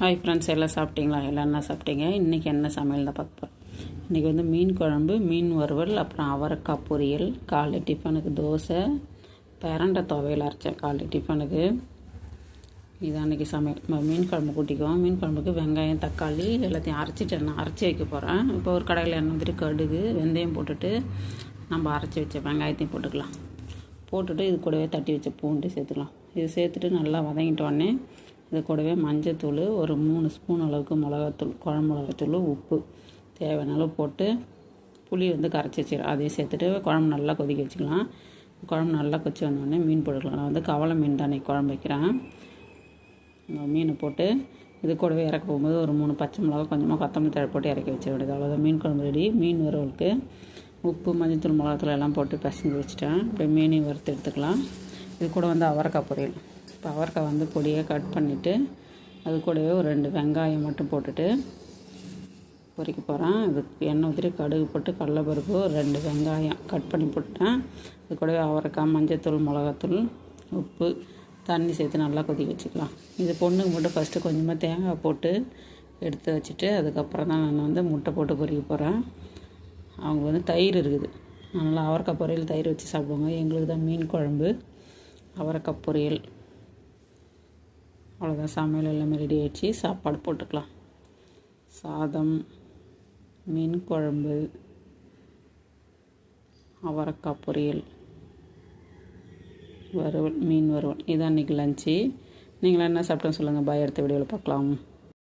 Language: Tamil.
ஹாய் ஃப்ரெண்ட்ஸ், எல்லாம் சாப்பிட்டீங்களா? எல்லாம் என்ன சாப்பிட்டீங்க? இன்றைக்கி என்ன சமையல் தான் பார்க்க போகிறோம். இன்றைக்கி மீன் குழம்பு, மீன் வறுவல், அப்புறம் அவரைக்காய் பொரியல். காலை டிஃபனுக்கு தோசை, பிரண்டை துவையல் அரைச்சேன் காலை டிஃபனுக்கு. இதான் அன்றைக்கி சமையல். மீன் குழம்பு கூட்டிக்குவோம். மீன் குழம்புக்கு வெங்காயம், தக்காளி எல்லாத்தையும் அரைச்சி வைக்க போகிறேன். இப்போ ஒரு கடையில் எண்ணெய் ஊற்றிட்டு கடுகு, வெந்தயம் போட்டுட்டு நம்ம அரைச்சி வச்ச வெங்காயத்தையும் போட்டுக்கலாம். போட்டுட்டு இது கூடவே தட்டி வச்ச பூண்டு சேர்த்துக்கலாம். இது சேர்த்துட்டு நல்லா வதங்கிட்டோடனே இது கூடவே மஞ்சத்தூள், ஒரு 3 ஸ்பூன் அளவுக்கு மிளகாத்தூள், குழம்பு மிளகாத்தூள், உப்பு தேவையான அளவு போட்டு புளி கரைச்சி வச்சிடும். அதையும் சேர்த்துட்டு குழம்பு நல்லா கொதிக்க வச்சுக்கலாம். குழம்பு நல்லா கொதிச்சு வந்தோடனே மீன் போட்டுக்கலாம். நான் கவலை மீன் தான் இன்றைக்கி குழம்பு வைக்கிறேன். மீனை போட்டு இது கூடவே இறக்க போகும்போது ஒரு 3 பச்சை மிளகா, கொஞ்சமாக கொத்தமல்லி தழை போட்டு இறக்கி வச்சிட வேண்டியது. அவ்வளோதான், மீன் குழம்பு ரெடி. மீன் வறுவலுக்கு உப்பு, மஞ்சத்தூள், மிளகாத்தூள் எல்லாம் போட்டு பிசைஞ்சு வச்சுட்டேன். அப்படியே மீனையும் வறுத்து எடுத்துக்கலாம். இது கூட அவரைக்காய் பொரியல். இப்போ அவரைக்காய் பொடியாக கட் பண்ணிவிட்டு அது கூடவே ஒரு 2 வெங்காயம் மட்டும் போட்டுட்டு பொரிக்க போகிறேன். அதுக்கு எண்ணெய் ஊற்றிட்டு கடுகு போட்டு கடலைப்பருப்பு, ஒரு 2 வெங்காயம் கட் பண்ணி போட்டுட்டேன். அது கூடவே அவரைக்காய், மஞ்சத்தூள், மிளகாத்தூள், உப்பு, தண்ணி சேர்த்து நல்லா கொதிக்க வச்சுக்கலாம். இது பொண்ணுக்கு மட்டும் ஃபஸ்ட்டு கொஞ்சமாக தேங்காய் போட்டு எடுத்து வச்சுட்டு அதுக்கப்புறம் தான் நான் முட்டை போட்டு பொரிக்க போகிறேன். அவங்க தயிர் இருக்குது, அதனால் அவரைக்காய் பொரியல் தயிர் வச்சு சாப்பிடுவாங்க. எங்களுக்கு தான் மீன் குழம்பு, அவரைக்காய் பொரியல். அவ்வளோதான், சமையல் எல்லாமே ரெடி ஆகிடுச்சு. சாப்பாடு போட்டுக்கலாம். சாதம், மீன் குழம்பு, அவரைக்காய் பொரியல், வறுவல், மீன் வறுவல். இதான் இன்றைக்கி லஞ்சு. நீங்களாம் என்ன சாப்பிட்டோன்னு சொல்லுங்கள். பாய், அடுத்த வீடியோவில் பார்க்கலாம்.